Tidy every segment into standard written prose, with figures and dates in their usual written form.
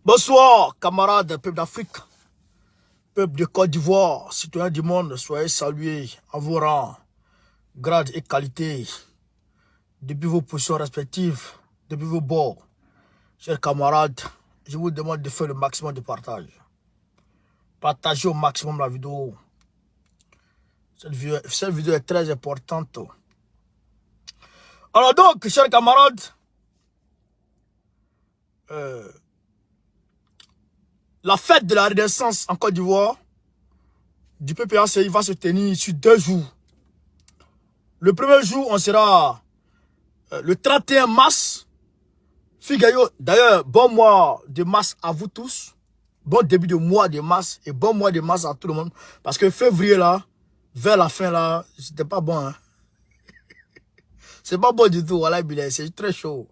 Bonsoir, camarades, peuple d'Afrique, peuple de Côte d'Ivoire, citoyens du monde, soyez salués en vos rangs, grades et qualités, depuis vos positions respectives, depuis vos bords. Chers camarades, je vous demande de faire le maximum de partage. Partagez au maximum la vidéo. Cette vidéo est très importante. Alors donc, chers camarades, la fête de la Renaissance en Côte d'Ivoire du PPACI va se tenir sur 2 jours. Le premier jour, on sera le 31 mars. Figayo, d'ailleurs, bon mois de mars à vous tous. Bon début de mois de mars et bon mois de mars à tout le monde. Parce que février là, vers la fin là, c'était pas bon. Hein? C'est pas bon du tout, voilà, c'est très chaud.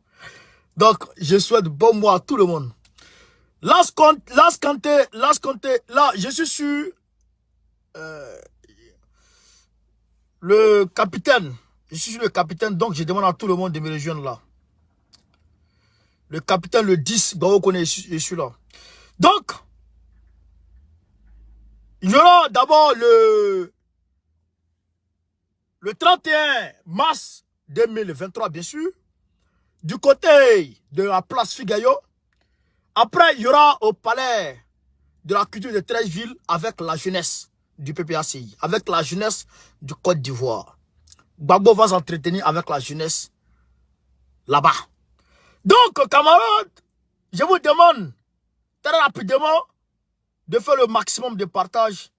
Donc, je souhaite bon mois à tout le monde. Là, je suis sur le capitaine. Je suis sur le capitaine, donc je demande à tout le monde de me rejoindre là. Le capitaine, le 10, vous connaissez, je suis là. Donc, il y aura d'abord le 31 mars 2023, bien sûr, du côté de la place Figayo. Après, il y aura au palais de la culture de Treichville avec la jeunesse du PPACI, avec la jeunesse du Côte d'Ivoire. Gbagbo va s'entretenir avec la jeunesse là-bas. Donc, camarades, je vous demande très rapidement de faire le maximum de partage,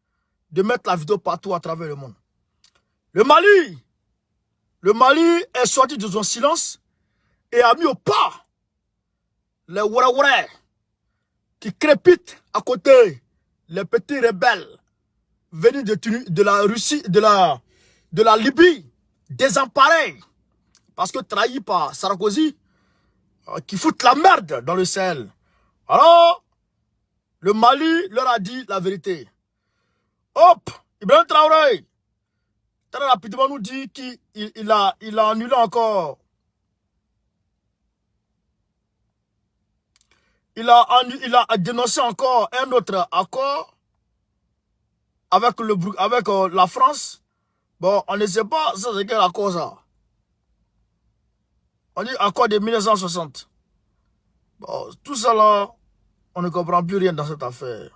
de mettre la vidéo partout à travers le monde. Le Mali est sorti de son silence et a mis au pas les Ouarawara qui crépitent à côté, les petits rebelles venus de la Russie, de la Libye, désemparés, parce que trahis par Sarkozy, qui foutent la merde dans le Sahel. Alors, le Mali leur a dit la vérité. Hop, Ibrahim Traoré, très rapidement nous dit qu'il a annulé encore. Il a dénoncé encore un autre accord avec la France. Bon, on ne sait pas ça c'est quel accord ça. On dit accord de 1960. Bon, tout ça là, on ne comprend plus rien dans cette affaire.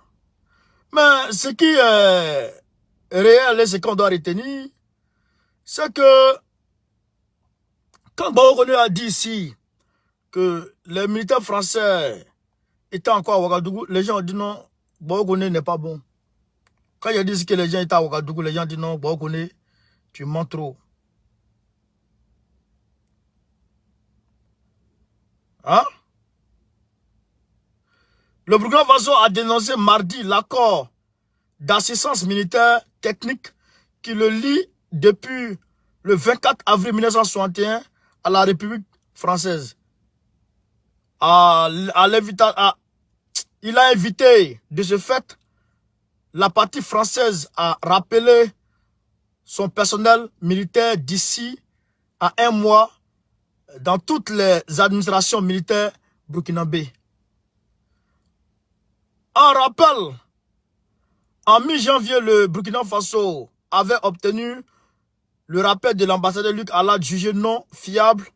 Mais ce qui est réel et ce qu'on doit retenir, c'est que quand Baogoné a dit ici que les militaires français étaient encore à Ouagadougou, les gens ont dit non, Baogoné n'est pas bon. Quand ils disent que les gens étaient à Ouagadougou, les gens disent non, Baogoné, tu mens trop. Hein? Le Burkina Faso a dénoncé mardi l'accord d'assistance militaire technique qui le lie depuis le 24 avril 1961 à la République française. Il a invité de ce fait la partie française à rappeler son personnel militaire d'ici à 1 mois dans toutes les administrations militaires burkinabées. En rappel, en mi-janvier, le Burkina Faso avait obtenu le rappel de l'ambassadeur Luc Alad jugé non fiable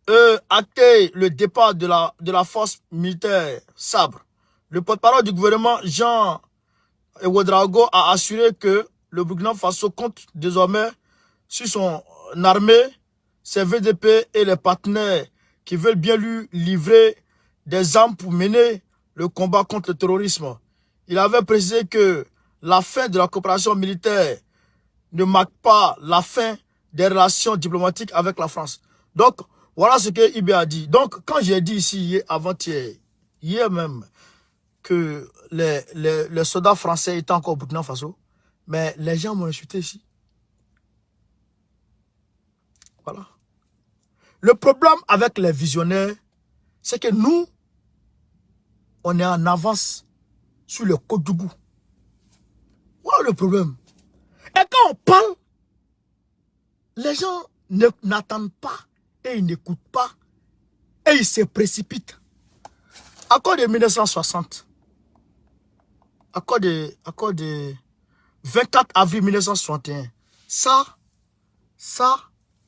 et acté le départ de la force militaire Sabre. Le porte-parole du gouvernement, Jean Ouedraogo, a assuré que le Burkina Faso compte désormais sur son armée, ses VDP et les partenaires qui veulent bien lui livrer des armes pour mener le combat contre le terrorisme. Il avait précisé que la fin de la coopération militaire ne marque pas la fin des relations diplomatiques avec la France. Donc, voilà ce que IB a dit. Donc, quand j'ai dit ici, hier même, que les soldats français étaient encore au Burkina Faso, mais les gens m'ont insulté ici. Voilà. Le problème avec les visionnaires, c'est que nous, on est en avance sur le Côte-d'Ivoire. Voilà le problème. Et quand on parle, les gens n'attendent pas et ils n'écoutent pas et ils se précipitent. Accord de 1960. Accord de 24 avril 1961. Ça,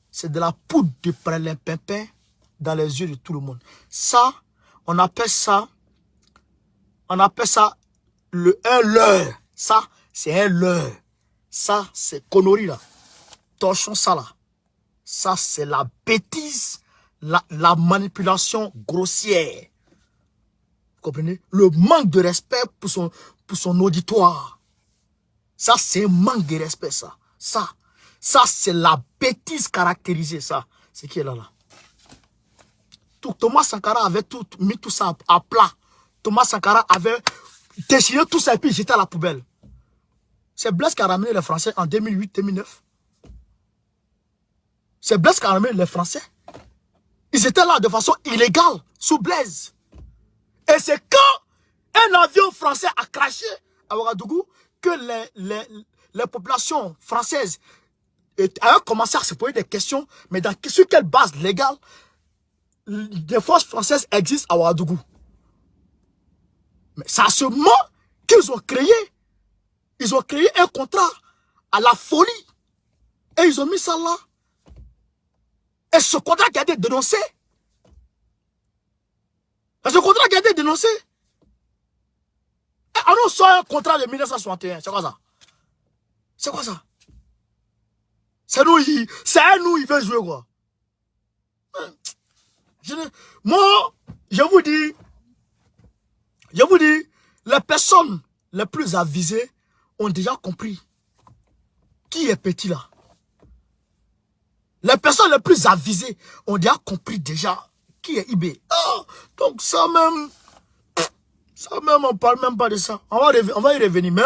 c'est de la poudre de perlimpinpin dans les yeux de tout le monde. Ça, on appelle ça un leurre. Ça, c'est un leurre. Ça, c'est connerie là. Torchons ça là. Ça, c'est la bêtise, la manipulation grossière. Vous comprenez? Le manque de respect pour son auditoire. Ça, c'est un manque de respect, ça. Ça, c'est la bêtise caractérisée, ça. C'est qui est là. Thomas Sankara avait mis tout ça à plat. Thomas Sankara avait déchiré tout ça et puis jeté à la poubelle. C'est Blaise qui a ramené les Français en 2008-2009. C'est Blaise qui a ramené les Français. Ils étaient là de façon illégale, sous Blaise. Et c'est quand un avion français a craché à Ouagadougou que les populations françaises ont commencé à se poser des questions, mais sur quelle base légale des forces françaises existent à Ouagadougou. Mais c'est à ce moment qu'ils ont créé. Ils ont créé un contrat à la folie. Et ils ont mis ça là. Et ce contrat qui a été dénoncé. Et ce contrat qui a été dénoncé. Et on nous sort un contrat de 1961. C'est quoi ça? C'est quoi ça? C'est nous, il veut jouer quoi. Moi, je vous dis, les personnes les plus avisées ont déjà compris qui est petit là. Les personnes les plus avisées ont déjà compris déjà qui est IB. Oh, donc ça même, on parle même pas de ça. On va y revenir, mais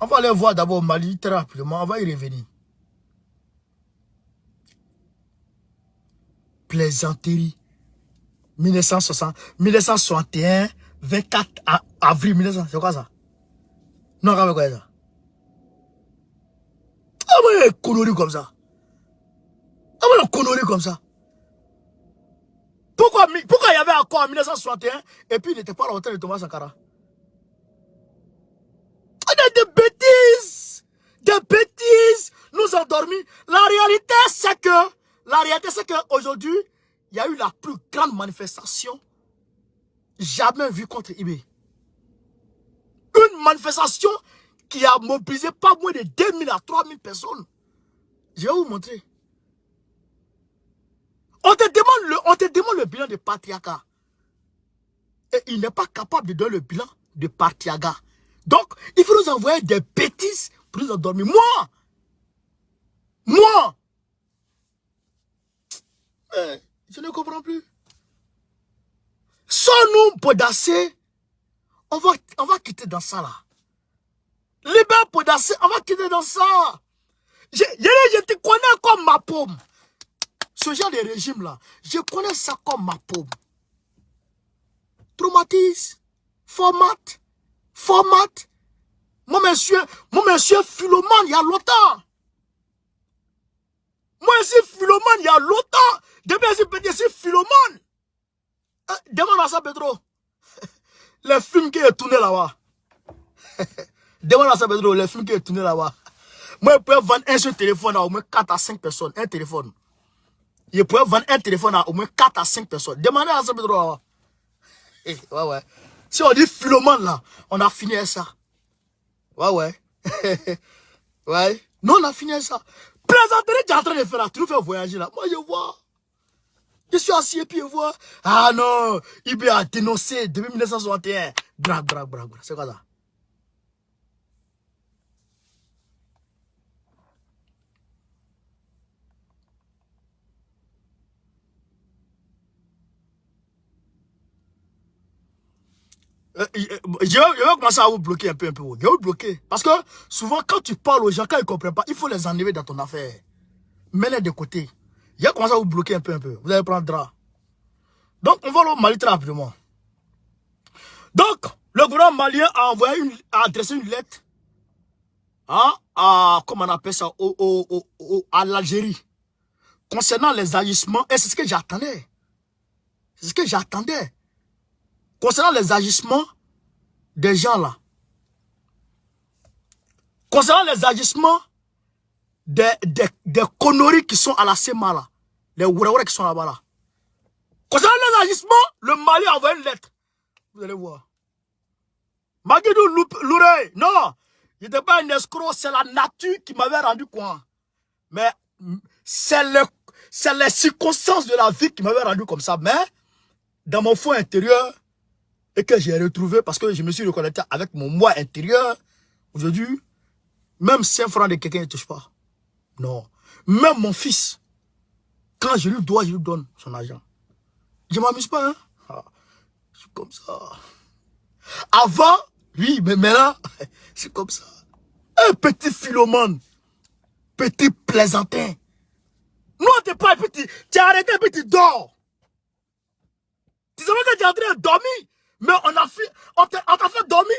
on va aller voir d'abord Mali très rapidement. On va y revenir. Plaisanterie. 1961, 24 avril 1900. C'est quoi ça? Non, c'est quoi ça? Ah ouais, connerie comme ça. Ah ouais, connerie comme ça. Pourquoi il y avait encore en 1961 et puis il n'était pas à la hauteur de Thomas Sankara? Des bêtises! Des bêtises! Nous endormis. La réalité, c'est que aujourd'hui, il y a eu la plus grande manifestation jamais vue contre IB. Une manifestation qui a mobilisé pas moins de 2000 à 3000 personnes. Je vais vous montrer. On te demande le bilan de Patriaga. Et il n'est pas capable de donner le bilan de Patriaga. Donc, il faut nous envoyer des bêtises pour nous endormir. Moi, je ne comprends plus. Sans nous Podassé, on va quitter dans ça là. Libère Podassé, on va quitter dans ça. Je te connais comme ma paume. Ce genre de régime là, je connais ça comme ma paume. Traumatise, format. Mon monsieur Philomane, il y a longtemps. Moi, je suis Philomane, il y a longtemps. Depuis je suis Philomane. Demande à ça, Pedro. Les films qui est tourné là-bas. Demande à ça, Pedro, les films qui est tourné là-bas. Moi, je peux vendre un seul téléphone à au moins 4 à 5 personnes. Un téléphone. Je peux vendre un téléphone à au moins 4 à 5 personnes. Demandez à ça, Pedro là-bas. Ouais. Si on dit Philomane là, on a fini avec ça. Ouais. Ouais. Non, on a fini avec ça. Plaisanterie, tu es en train de faire là. Tu nous fais voyager là. Moi, je vois. Je suis assis et puis je vois. Ah non, IB a dénoncé depuis 1961. Bra. C'est quoi ça? Je vais commencer à vous bloquer un peu. Je vais vous bloquer. Parce que souvent, quand tu parles aux gens, quand ils ne comprennent pas, il faut les enlever dans ton affaire. Mets-les de côté. Je vais commencer à vous bloquer un peu. Vous allez prendre drap. Donc, on va au Mali très rapidement. Donc, le gouvernement malien a adressé une lettre comment on appelle ça, à l'Algérie concernant les agissements. Et c'est ce que j'attendais. C'est ce que j'attendais. concernant les agissements des gens là, concernant les agissements des conneries qui sont à la SEMA là, les ourawara qui sont là-bas là. Concernant les agissements, le Mali a envoyé une lettre. Vous allez voir. Maguidou Louré, non, il n'était pas un escroc, c'est la nature qui m'avait rendu quoi. Mais c'est les circonstances de la vie qui m'avaient rendu comme ça. Mais dans mon fond intérieur, et que j'ai retrouvé parce que je me suis reconnecté avec mon moi intérieur, aujourd'hui, même 5 francs de quelqu'un ne touche pas. Non. Même mon fils, quand je lui dois, je lui donne son argent. Je ne m'amuse pas, hein. Ah, je suis comme ça. Avant, oui, mais maintenant, c'est comme ça. Un petit philomane, petit plaisantin. Non, t'es pas un petit. Tu as arrêté un petit dors. Tu savais que tu es en train de dormir, mais on t'a fait dormir.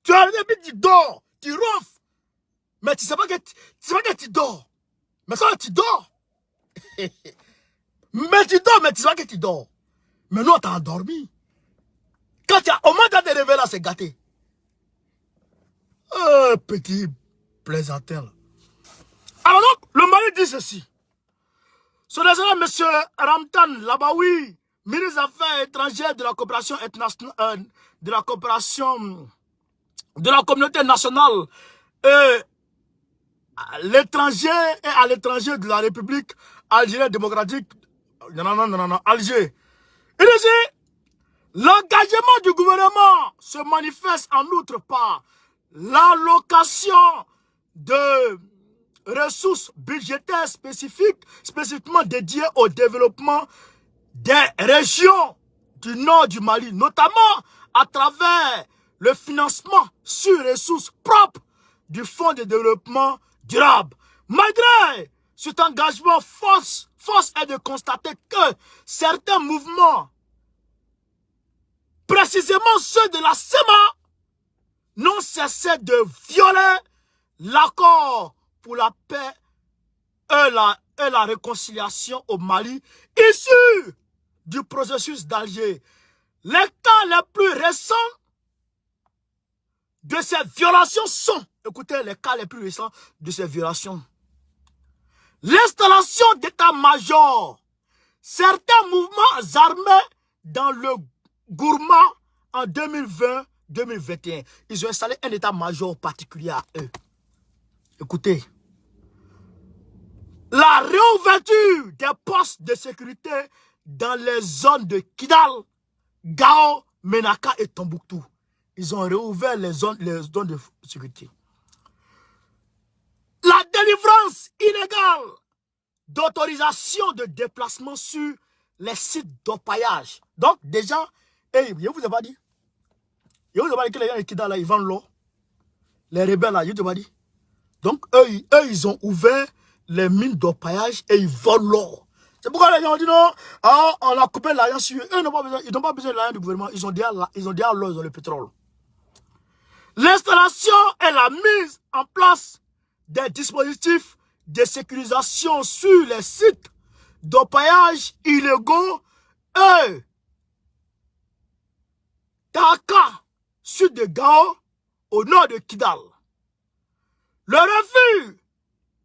Tu as arrêté un petit dors, tu ronfles. Mais tu sais pas que tu dors. Mais quand tu dors, mais tu dors, mais tu sais pas que tu dors. Mais non, t'as endormi. Quand tu as, au moins t'as te réveillé là, c'est gâté. Petit plaisantin là. Alors donc, le Mali dit ceci. Son Excellence, M. Ramtan Labaoui, ministre des Affaires étrangères de la coopération internationale, de la coopération de la communauté nationale et à l'étranger de la République algérienne démocratique, Alger. Il dit, l'engagement du gouvernement se manifeste en outre par l'allocation de ressources budgétaires spécifiquement dédiées au développement des régions du nord du Mali, notamment à travers le financement sur ressources propres du Fonds de développement durable. Malgré cet engagement, force est de constater que certains mouvements, précisément ceux de la SEMA, n'ont cessé de violer l'accord pour la paix et la réconciliation au Mali, issu du processus d'Alger. Les cas les plus récents de ces violations sont, écoutez les cas les plus récents de ces violations, l'installation d'états-majors, certains mouvements armés dans le Gourma en 2020-2021. Ils ont installé un état-major particulier à eux. Écoutez, la réouverture des postes de sécurité dans les zones de Kidal, Gao, Menaka et Tombouctou. Ils ont réouvert les zones de sécurité. La délivrance illégale d'autorisation de déplacement sur les sites d'orpaillage. Donc déjà, je vous ai pas dit. Je vous ai pas dit que les gens de Kidal là, ils vendent l'eau. Les rebelles là, je vous ai pas dit. Donc eux, ils ont ouvert les mines d'orpaillage et ils volent l'or. C'est pourquoi les gens ont dit non, on a coupé l'argent sur eux. Eux ils n'ont pas besoin de l'argent du gouvernement. Ils ont déjà l'or, ils ont le pétrole. L'installation et la mise en place des dispositifs de sécurisation sur les sites d'orpaillage illégaux et Taka, sud de Gao, au nord de Kidal. Le refus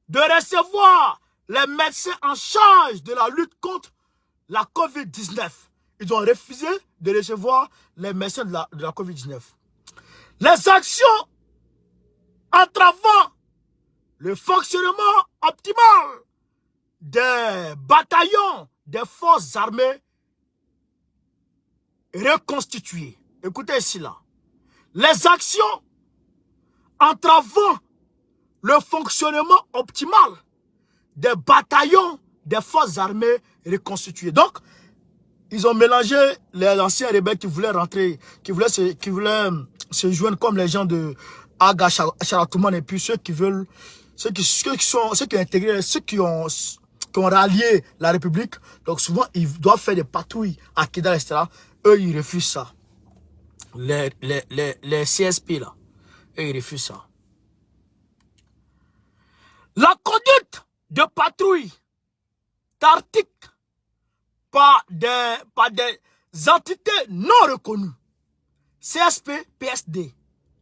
de recevoir les médecins en charge de la lutte contre la COVID-19. Ils ont refusé de recevoir les médecins de la COVID-19. Les actions entravant le fonctionnement optimal des bataillons des forces armées reconstituées. Écoutez ici là. Les actions entravant le fonctionnement optimal des bataillons des forces armées reconstituées. Donc, ils ont mélangé les anciens rebelles qui voulaient rentrer, qui voulaient se joindre comme les gens de Aga Charatouman et puis ceux qui veulent, ceux qui ont intégré, ceux qui ont rallié la République. Donc souvent, ils doivent faire des patrouilles à Kidal, etc. Eux, ils refusent ça. Les CSP là, eux, ils refusent ça. La conduite de patrouille tactique par des entités non reconnues. CSP, PSD.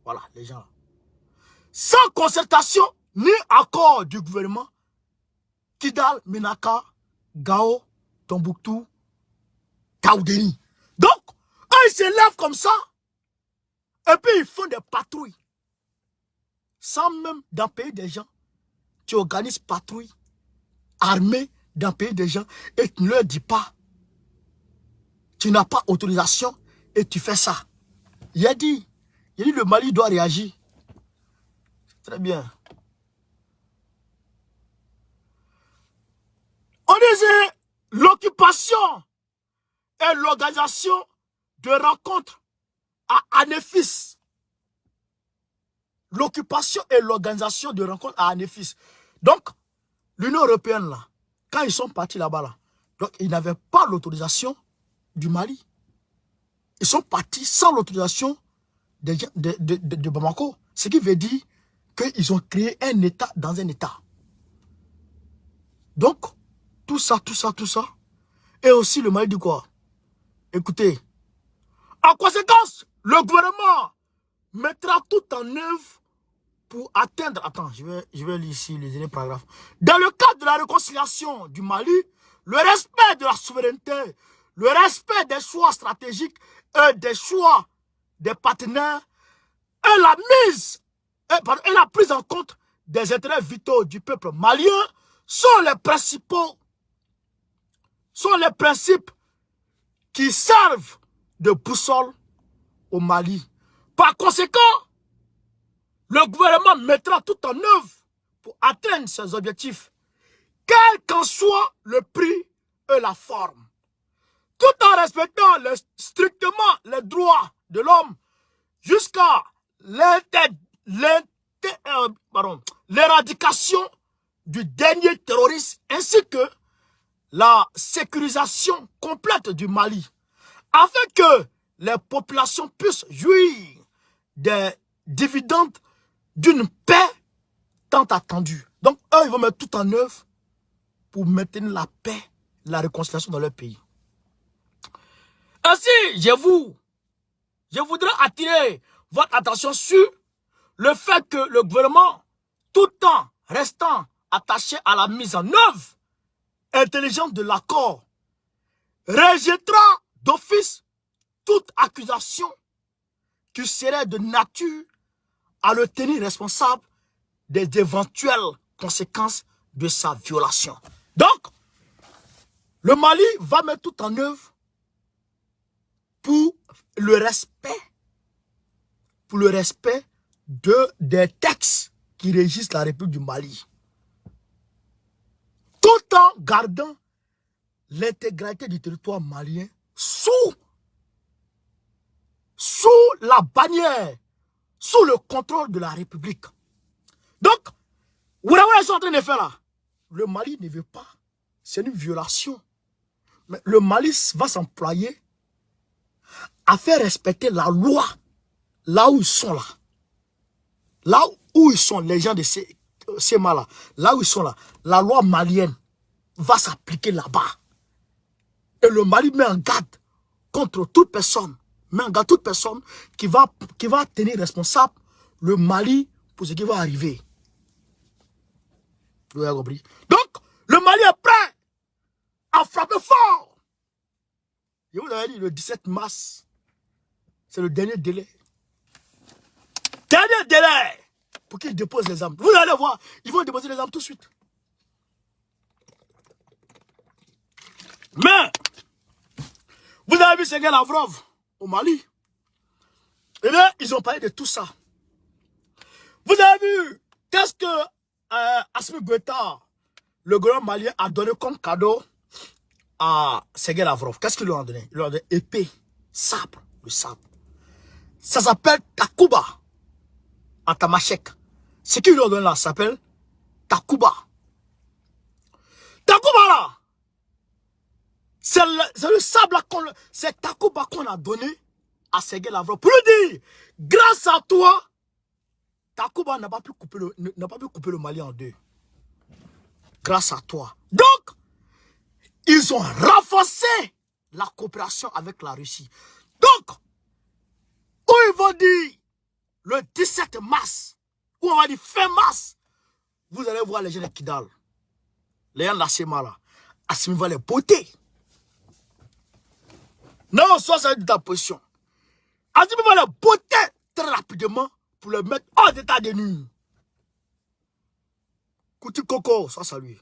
Voilà, les gens. Sans concertation ni accord du gouvernement, Kidal, Menaka, Gao, Tombouctou, Kaoudeni. Donc, eux, ils se lèvent comme ça, et puis ils font des patrouilles. Sans même dans le pays des gens, tu organises patrouilles armées dans le pays des gens, et tu ne leur dis pas, tu n'as pas autorisation, et tu fais ça. Il a dit le Mali doit réagir. Très bien. On disait l'occupation et l'organisation de rencontres à Anefis. L'occupation et l'organisation de rencontres à Anefis. Donc, l'Union européenne, là, quand ils sont partis là-bas, là, donc ils n'avaient pas l'autorisation du Mali. Ils sont partis sans l'autorisation de Bamako. Ce qui veut dire qu'ils ont créé un État dans un État. Donc, tout ça. Et aussi le Mali dit quoi? Écoutez, en conséquence, le gouvernement mettra tout en œuvre pour atteindre... Attends, je vais lire ici les derniers paragraphes. Dans le cadre de la réconciliation du Mali, le respect de la souveraineté, le respect des choix stratégiques et des choix des partenaires et la prise en compte des intérêts vitaux du peuple malien sont les principes qui servent de boussole au Mali. Par conséquent, le gouvernement mettra tout en œuvre pour atteindre ses objectifs, quel qu'en soit le prix et la forme, tout en respectant strictement les droits de l'homme jusqu'à l'éradication du dernier terroriste ainsi que la sécurisation complète du Mali, afin que les populations puissent jouir des dividendes d'une paix tant attendue. Donc, eux, ils vont mettre tout en œuvre pour maintenir la paix, la réconciliation dans leur pays. Ainsi, je voudrais attirer votre attention sur le fait que le gouvernement, tout en restant attaché à la mise en œuvre intelligente de l'accord, rejettera d'office toute accusation qui serait de nature à le tenir responsable des éventuelles conséquences de sa violation. Donc, le Mali va mettre tout en œuvre pour le respect des textes qui régissent la République du Mali, tout en gardant l'intégralité du territoire malien sous la bannière, sous le contrôle de la République. Donc, vous voyez ce qu'ils sont en train de faire là? Le Mali ne veut pas. C'est une violation. Mais le Mali va s'employer à faire respecter la loi là où ils sont là. Là où ils sont, les gens de ces là, là où ils sont là, la loi malienne va s'appliquer là-bas. Et le Mali met en garde contre toute personne, qui va tenir responsable le Mali pour ce qui va arriver. Vous avez compris? Donc, le Mali est prêt à frapper fort. Je vous avais dit, le 17 mars, c'est le dernier délai. Dernier délai pour qu'ils déposent les armes. Vous allez voir, ils vont déposer les armes tout de suite. Mais, vous avez vu Sergueï Lavrov au Mali. Et bien, ils ont parlé de tout ça. Vous avez vu, qu'est-ce que Assimi Goïta, le grand malien, a donné comme cadeau à Sergueï Lavrov? Qu'est-ce qu'il lui a donné? Il lui a donné épée, sabre, le sabre. Ça s'appelle Takuba, en tamashek. Ce qu'il lui a donné là s'appelle Takuba. Takuba là, c'est le sabre là, c'est Takuba qu'on a donné à Sergueï Lavrov. Pour lui dire, grâce à toi, Takuba n'a pas pu couper le Mali en deux. Grâce à toi. Donc, ils ont renforcé la coopération avec la Russie. Donc, où ils vont dire le 17 mars, ou on va dire fin mars, vous allez voir les gens de Kidal, les gens de la Semara, Assimi va les botter. Non, soit ça de ta position. Assimi va les botter très rapidement pour les mettre hors d'état de nuit. Kouti Coco, ça lui.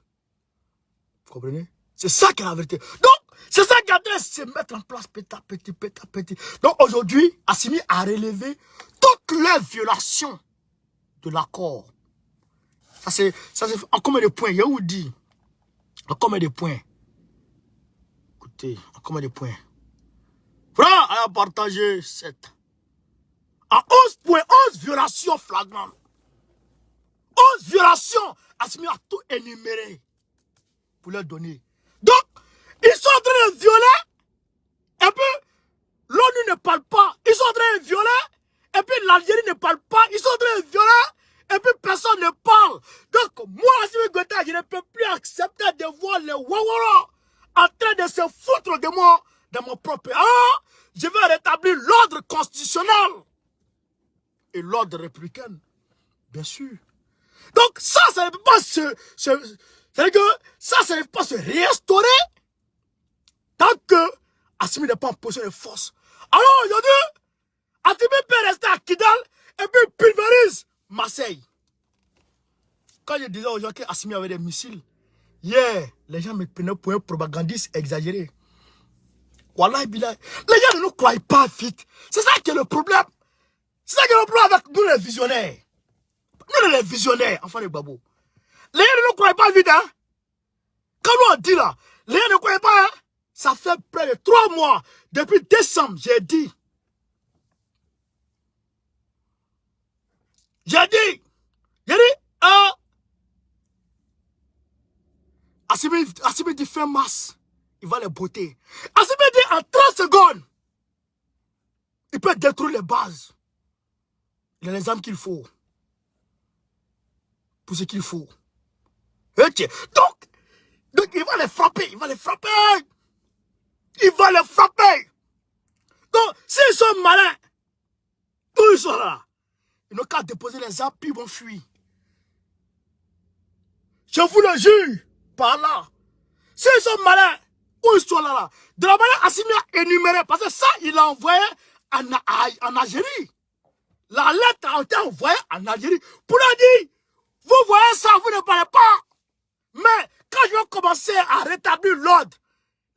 Vous comprenez? C'est ça qui est la vérité. Donc, c'est ça qui a dû se mettre en place petit à petit, petit à petit. Donc aujourd'hui, Assimi a relevé toutes les violations de l'accord. Ça c'est en combien de points? Yaoudi. En combien de points? Écoutez, en combien de points? Frère, à partager 7. En 11 points, 11 violations flagrantes. 11 violations. Assimi a tout énuméré pour leur donner. Donc, ils sont en train de violer, et puis l'ONU ne parle pas. Ils sont en train de violer, et puis l'Algérie ne parle pas. Ils sont en train de violer, et puis personne ne parle. Donc, moi, Assimi Goïta, je ne peux plus accepter de voir les Wawara en train de se foutre de moi dans mon propre pays. Ah, je vais rétablir l'ordre constitutionnel et l'ordre républicain, bien sûr. Donc, ça ne peut pas c'est-à-dire que ça ne peut pas se restaurer tant que Assimi n'est pas en position de force. Alors aujourd'hui, Assimi peut rester à Kidal et puis pulvérise Marseille. Quand je disais aux gens qu'Assimi avait des missiles, les gens me prenaient pour un propagandiste exagéré. Wallah, les gens ne nous croient pas vite. C'est ça qui est le problème. C'est ça qui est le problème avec nous les visionnaires. Nous les visionnaires, enfants de Babou. Les gens ne nous croient pas vite, hein. Quand nous on dit là, les gens ne croient pas, hein. Ça fait près de 3 mois. Depuis décembre, j'ai dit. Assimi dit fin mars, il va les botter. Assimi dit en 30 secondes, il peut détruire les bases. Il a les armes qu'il faut. Pour ce qu'il faut. Donc, il va les frapper, il va les frapper. Il va les frapper. Donc, s'ils sont malins, où ils sont là, ils n'ont qu'à déposer les armes, puis ils vont fuir. Je vous le jure, par là. S'ils sont malins, où ils sont là, de la manière Assimi a énuméré, parce que ça, il a envoyé en Algérie. La lettre a été envoyée en Algérie pour leur dire, vous voyez ça, vous ne parlez pas. Mais quand je vais commencer à rétablir l'ordre,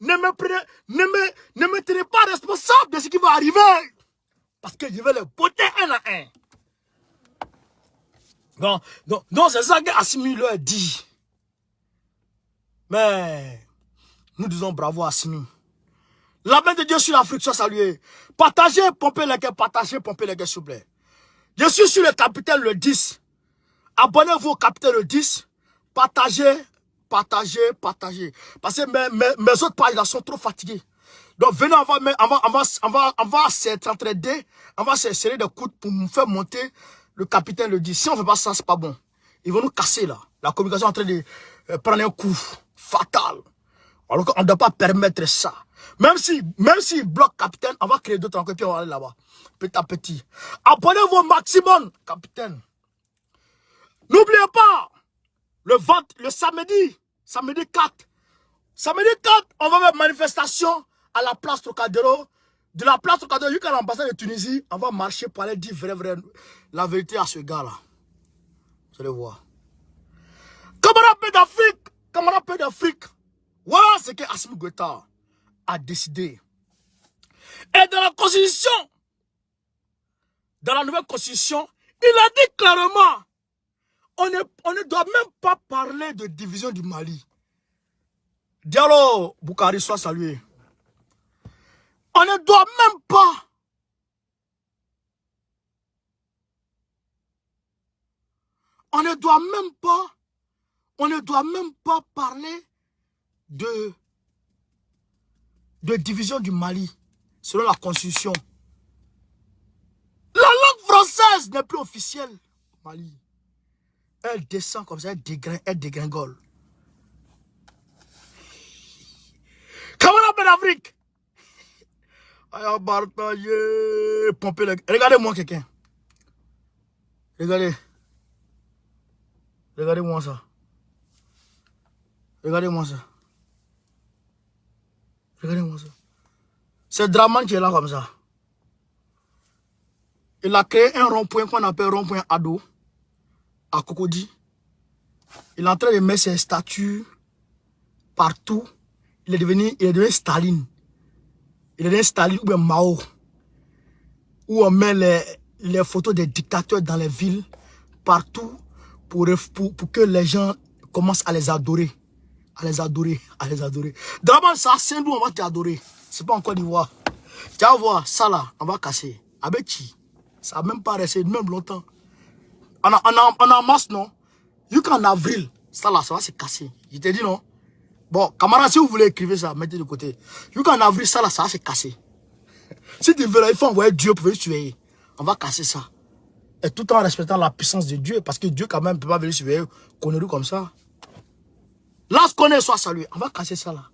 ne me tenez pas responsable de ce qui va arriver. Parce que je vais les botter un à un. Donc c'est ça qu'Assimi leur dit. Mais nous disons bravo Assimi. La main de Dieu sur l'Afrique soit saluée. Partagez, pompez les gars, partagez, pompez les gars, s'il vous plaît. Je suis sur le capitaine le 10. Abonnez-vous au capitaine le 10. Partagez. Parce que mes autres pages là sont trop fatiguées. Donc venez, on va s'entraider. On va se serrer des coudes pour me faire monter le capitaine le 10. Si on ne fait pas ça, c'est pas bon. Ils vont nous casser là. La communication est en train de prendre un coup fatal. Alors qu'on ne doit pas permettre ça. Même si bloque capitaine, on va créer d'autres encore, puis on va aller là-bas. Petit à petit. Abonnez-vous au maximum, capitaine. N'oubliez pas, le samedi 4. Samedi 4, on va faire une manifestation à la place Trocadéro. De la place Trocadéro jusqu'à l'ambassade de Tunisie, on va marcher pour aller dire la vérité à ce gars-là. Vous allez voir. Camarades d'Afrique, voilà ce que Assimi Goïta a décidé. Et dans la constitution, dans la nouvelle constitution, il a dit clairement, on ne doit même pas parler de division du Mali. Diallo Boukari soit salué. On ne doit même pas. On ne doit même pas parler de division du Mali, selon la constitution. La langue française n'est plus officielle au Mali. Elle descend comme ça, elle dégringole. Camarades d'Afrique, Aïe, partager. Pomper les... Regardez-moi quelqu'un. Regardez. Regardez-moi ça. Regardez-moi ça. Regardez-moi ça. C'est Draman qui est là comme ça. Il a créé un rond-point qu'on appelle rond-point ado à Cocody. Il est en train de mettre ses statues partout. Il est devenu Staline. Il est devenu Staline ou bien Mao. Où on met les photos des dictateurs dans les villes, partout, pour que les gens commencent à les adorer. À les adorer, à les adorer. D'abord, ça, c'est nous, on va t'adorer. C'est pas en Côte d'Ivoire. Tu vas voir, ça là, on va casser. Avec qui? Ça va même pas rester, même longtemps. On a en masse, non? Vu qu'en avril, ça là, ça va se casser. Je t'ai dit, non? Bon, camarades, si vous voulez écrire ça, mettez de côté. Vu qu'en avril, ça là, ça va se casser. Si tu veux, là, il faut envoyer Dieu pour venir surveiller. On va casser ça. Et tout en respectant la puissance de Dieu. Parce que Dieu, quand même, ne peut pas venir surveiller conneries comme ça. Lorsqu'on est soit salué, on va casser ça là.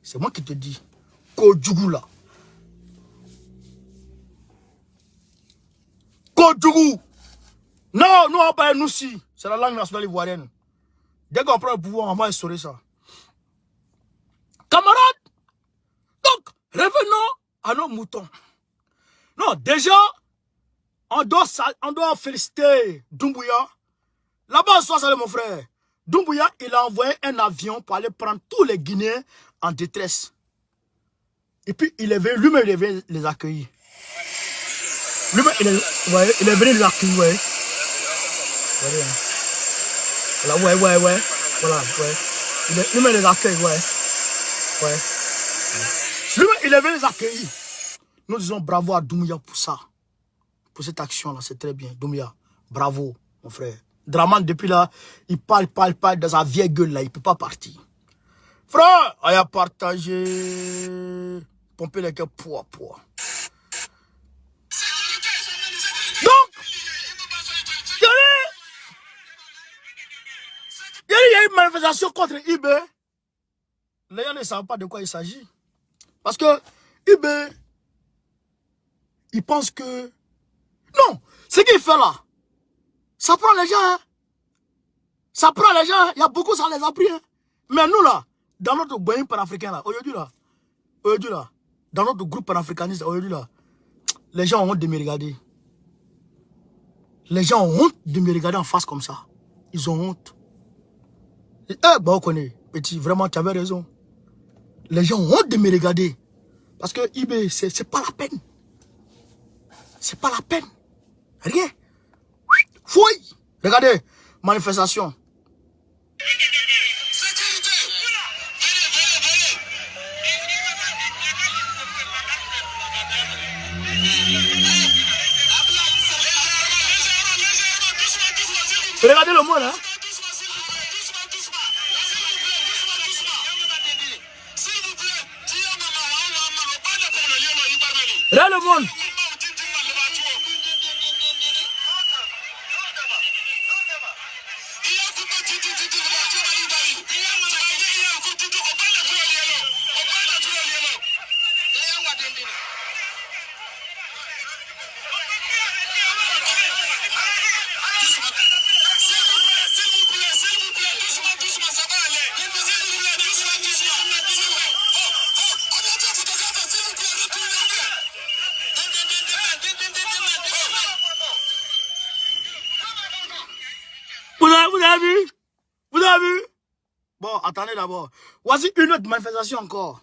C'est moi qui te dis. Kodjougou là. Kodjougou. Non, nous on parle nous si. C'est la langue nationale ivoirienne. Dès qu'on prend le pouvoir, on va instaurer ça. Camarades, donc, revenons à nos moutons. Non, déjà, on doit féliciter Doumbouya. Là-bas, soit salut mon frère. Doumbouya, il a envoyé un avion pour aller prendre tous les Guinéens en détresse. Et puis, il est venu, lui-même, il est venu les accueillir. Lui-même, il est venu les accueillir, ouais. Voilà, ouais. Voilà, ouais. Lui-même, les accueille, ouais. Ouais. Lui-même, il est venu les accueillir. Nous disons bravo à Doumbouya pour ça. Pour cette action-là, c'est très bien. Doumbouya, bravo, mon frère. Draman, depuis là, il parle dans sa vieille gueule là, il ne peut pas partir. Frère, il a partagé. Pomper les cœurs, poids. Donc, il y a une manifestation contre IB. Les gens ne savent pas de quoi il s'agit. Parce que IB, il pense que... Non, ce qu'il fait là, ça prend les gens. Hein. Ça prend les gens. Il y a beaucoup, ça les a pris. Hein. Mais nous là, dans notre boyau panafricain là, aujourd'hui là, dans notre groupe panafricaniste, aujourd'hui là, les gens ont honte de me regarder. Les gens ont honte de me regarder en face comme ça. Ils ont honte. Eh, bah on connaît, petit, vraiment, tu avais raison. Les gens ont honte de me regarder. Parce que IB, c'est pas la peine. C'est pas la peine. Rien. Fouille. Regardez, manifestation. Regardez le monde, hein. Regardez le monde. Vous avez vu? Bon, attendez d'abord. Voici une autre manifestation encore.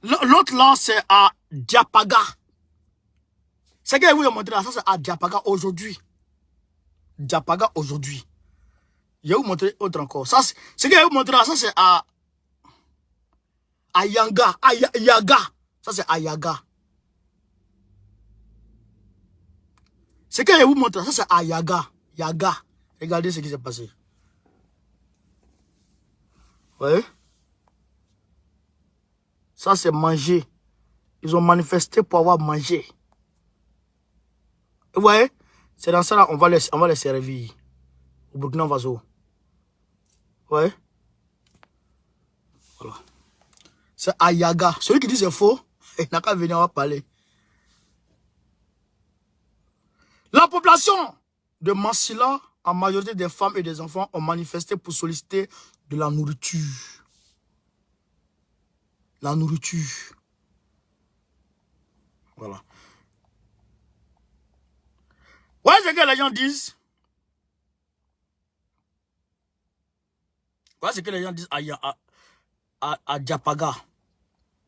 L'autre là, c'est à Diapaga. C'est que je vous ai montré là, ça c'est à Diapaga aujourd'hui. Diapaga aujourd'hui. Je vais vous montrer autre encore. Ça, c'est que je vais vous montrer là, ça c'est à Yanga. Yaga. Ça c'est à Yaga. Ce que je vous montre, ça c'est à Yaga. Yaga. Regardez ce qui s'est passé. Vous voyez? Ça c'est manger. Ils ont manifesté pour avoir mangé. Vous voyez? C'est dans ça là, on va les servir. Au Burkina Faso. Vous voyez? Voilà. C'est Ayaga. Celui qui dit c'est faux, il n'a qu'à venir, on va parler. La population de Massila, en majorité des femmes et des enfants, ont manifesté pour solliciter de la nourriture. La nourriture. Voilà. Ouais, c'est que les gens disent. Ouais, c'est que les gens disent à Diapaga.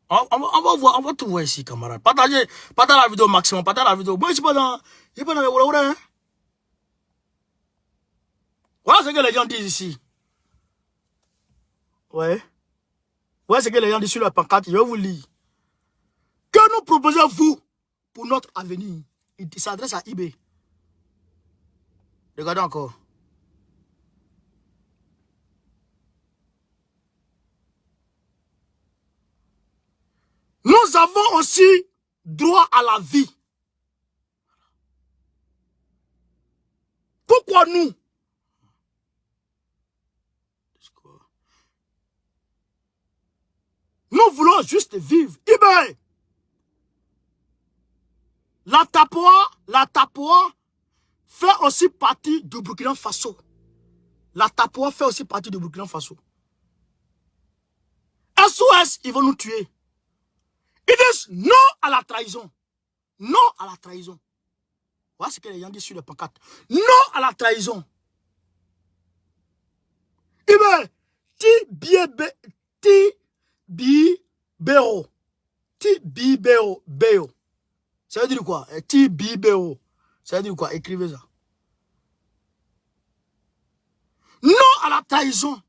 On va voir, on va tout voir ici, camarade. Partagez la vidéo au maximum, partagez la vidéo. Moi, je ne suis pas dans les Wouroura, hein. Voilà ce que les gens disent ici. Ouais. Voilà ce que les gens disent sur la pancarte. Je vais vous lire. Que nous proposez-vous pour notre avenir? Il s'adresse à eBay. Regardez encore. Nous avons aussi droit à la vie. Pourquoi nous? Nous voulons juste vivre. eBay. La Tapoa fait aussi partie du Burkina Faso. La Tapoa fait aussi partie du Burkina Faso. SOS, ils vont nous tuer. Ils disent non à la trahison. Non à la trahison. Voilà ce que les gens disent sur les pancartes. Non à la trahison. eBay. Tibibero. Tibibero. Ça veut dire quoi? Tibibero. Ça veut dire quoi? Écrivez ça. Non à la trahison.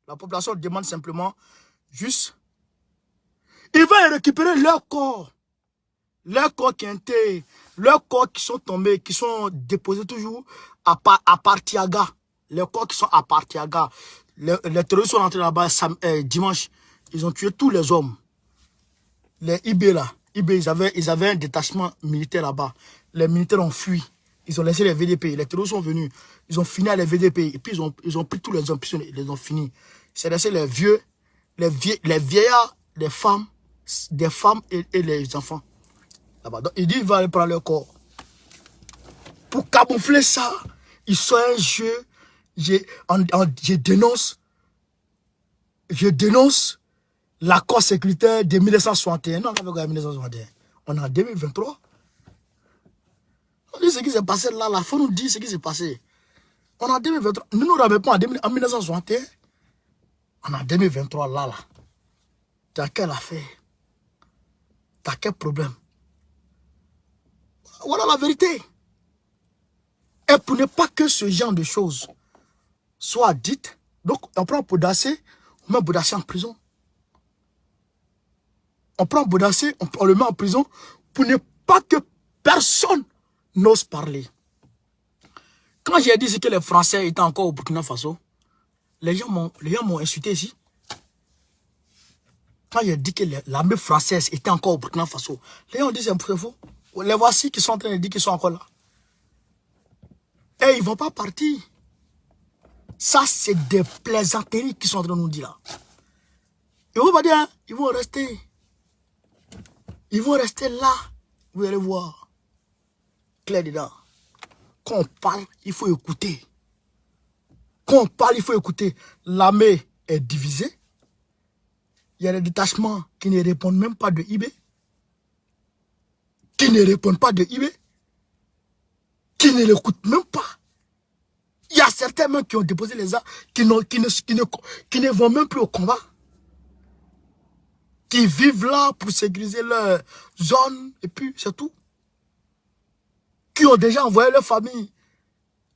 La population demande simplement juste. Ils vont récupérer leur corps. Leurs corps qui ont été, leurs corps qui sont tombés, qui sont déposés toujours à Partiaga. Les corps qui sont à Partiaga. Les terroristes sont rentrés là-bas dimanche. Ils ont tué tous les hommes. Les IB là. IB, ils avaient un détachement militaire là-bas. Les militaires ont fui. Ils ont laissé les VDP. Les terroristes sont venus. Ils ont fini à les VDP. Et puis ils ont pris tous les hommes. Puis ils les ont finis. C'est laissé les vieux, les vieillards, les femmes et les enfants. Là-bas. Donc, il dit qu'il va aller prendre leur corps. Pour camoufler ça, ils sont un jeu. Je dénonce l'accord sécuritaire de 1961. Non, on a 1961. On est en 2023. On dit ce qui s'est passé là. Il faut nous dire ce qui s'est passé. On est en 2023. Nous ne l'avons pas en 1961. On est en 2023 là. Tu as quelle affaire? Tu as quel problème? Voilà la vérité. Et pour ne pas que ce genre de choses soit dites, donc on prend Bodassé, on met Bodassé en prison. On prend Bodassé, on le met en prison pour ne pas que personne n'ose parler. Quand j'ai dit que les Français étaient encore au Burkina Faso, les gens m'ont insulté ici. Quand j'ai dit que l'armée française était encore au Burkina Faso, les gens ont dit c'est faux. Les voici qui sont en train de dire qu'ils sont encore là. Et ils ne vont pas partir. Ça, c'est des plaisanteries qui sont en train de nous dire là. Ils ne vont pas dire, hein, ils vont rester. Ils vont rester là. Vous allez voir. Clair dedans. Quand on parle, il faut écouter. Quand on parle, il faut écouter. L'armée est divisée. Il y a des détachements qui ne répondent même pas de IB. Qui ne répondent pas de IB. Qui ne l'écoutent même pas. Il y a certains même qui ont déposé les armes, qui ne vont même plus au combat. Qui vivent là pour sécuriser leur zone, et puis c'est tout. Qui ont déjà envoyé leur famille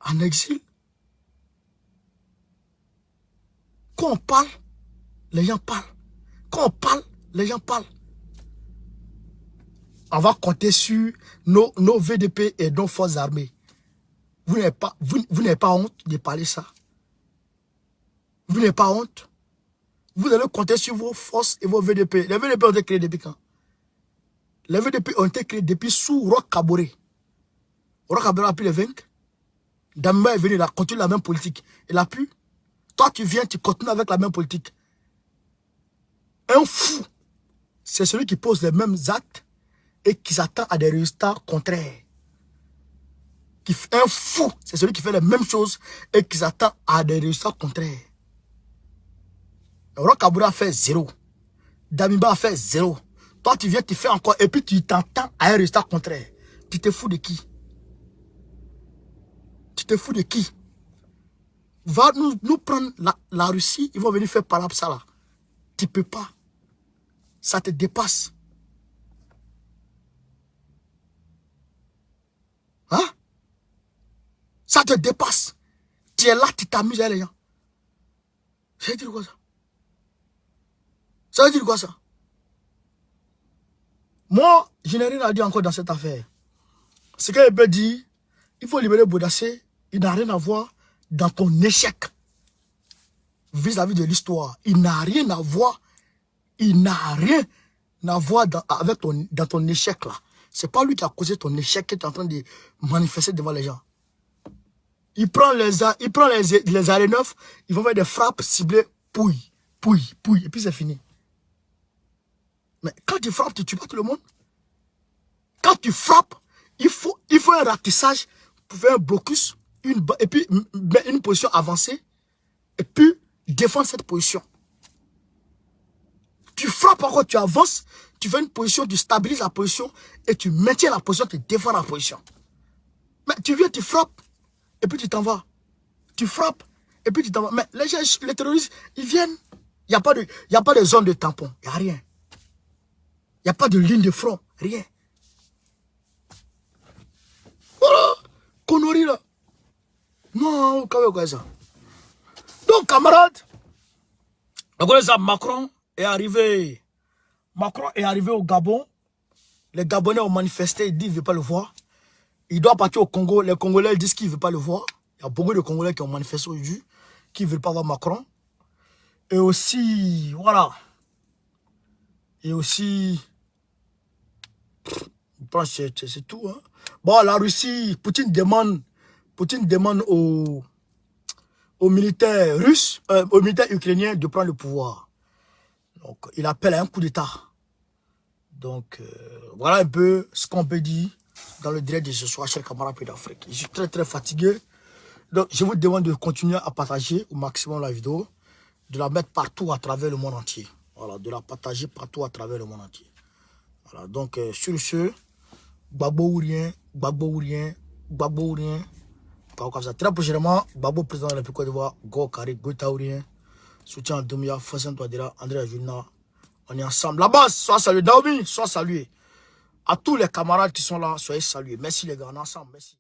en exil. Quand on parle, les gens parlent. Quand on parle, les gens parlent. On va compter sur nos VDP et nos forces armées. Vous n'avez pas honte de parler ça. Vous n'avez pas honte. Vous allez compter sur vos forces et vos VDP. Les VDP ont été créés depuis quand? Les VDP ont été créés depuis sous Roch Kaboré. Roch Kaboré a pu les vaincre. Damba est venu, il a continué la même politique. Il a pu. Toi, tu viens, tu continues avec la même politique. Un fou, c'est celui qui pose les mêmes actes et qui s'attend à des résultats contraires. Un fou, c'est celui qui fait les mêmes choses et qui s'attend à des résultats contraires. Roch Kabore a fait 0. Damiba a fait 0. Toi, tu viens, tu fais encore et puis tu t'entends à un résultat contraire. Tu te fous de qui? Tu te fous de qui? Va nous prendre la Russie, ils vont venir faire par ça là. Tu peux pas. Ça te dépasse. Hein? Ça te dépasse. Tu es là, tu t'amuses avec les gens. Ça veut dire quoi ça? Ça veut dire quoi ça? Moi, je n'ai rien à dire encore dans cette affaire. Ce qu'elle peut dire, il faut libérer Boudassé. Il n'a rien à voir dans ton échec vis-à-vis de l'histoire. Il n'a rien à voir. Il n'a rien à voir dans ton échec là. C'est pas lui qui a causé ton échec que tu es en train de manifester devant les gens. Il prend les arrêts neufs, ils vont faire des frappes ciblées, pouille, et puis c'est fini. Mais quand tu frappes, tu tues pas tout le monde. Quand tu frappes, il faut un ratissage pour faire un blocus, et puis une position avancée, et puis défendre cette position. Tu frappes encore, tu avances, tu fais une position, tu stabilises la position, et tu maintiens la position, tu défends la position. Mais tu viens, tu frappes, et puis tu t'en vas. Tu frappes, et puis tu t'en vas. Mais les terroristes, ils viennent. Il n'y a pas de zone de tampon. Il n'y a rien. Il n'y a pas de ligne de front. Rien. Voilà. Connerie là. Non, comment ça? Donc, camarades, Macron est arrivé. Macron est arrivé au Gabon. Les Gabonais ont manifesté, ils disent qu'ils ne veulent pas le voir. Il doit partir au Congo. Les Congolais disent qu'ils ne veulent pas le voir. Il y a beaucoup de Congolais qui ont manifesté aujourd'hui, qui ne veulent pas voir Macron. Et aussi, voilà. Et aussi, c'est tout. Hein. Bon, la Russie, Poutine demande aux militaires russes, aux militaires ukrainiens de prendre le pouvoir. Donc, il appelle à un coup d'État. Donc, voilà un peu ce qu'on peut dire dans le direct de ce soir, chers camarades pays d'Afrique. Je suis très, très fatigué. Donc, je vous demande de continuer à partager au maximum la vidéo, de la mettre partout à travers le monde entier. Voilà, de la partager partout à travers le monde entier. Voilà, donc, sur ce, Gbagbo ou rien, Gbagbo ou rien, Gbagbo ou rien. Comme ça. Très prochainement, Gbagbo, président de la République Côte d'Ivoire, Go Kari, Goïta ou rien. Soutien à Domia, Fassan Touadira, André Ajuna. On est ensemble. La base, sois salué. Naomi, sois salué. À tous les camarades qui sont là, soyez salués. Merci les gars, on est ensemble. Merci.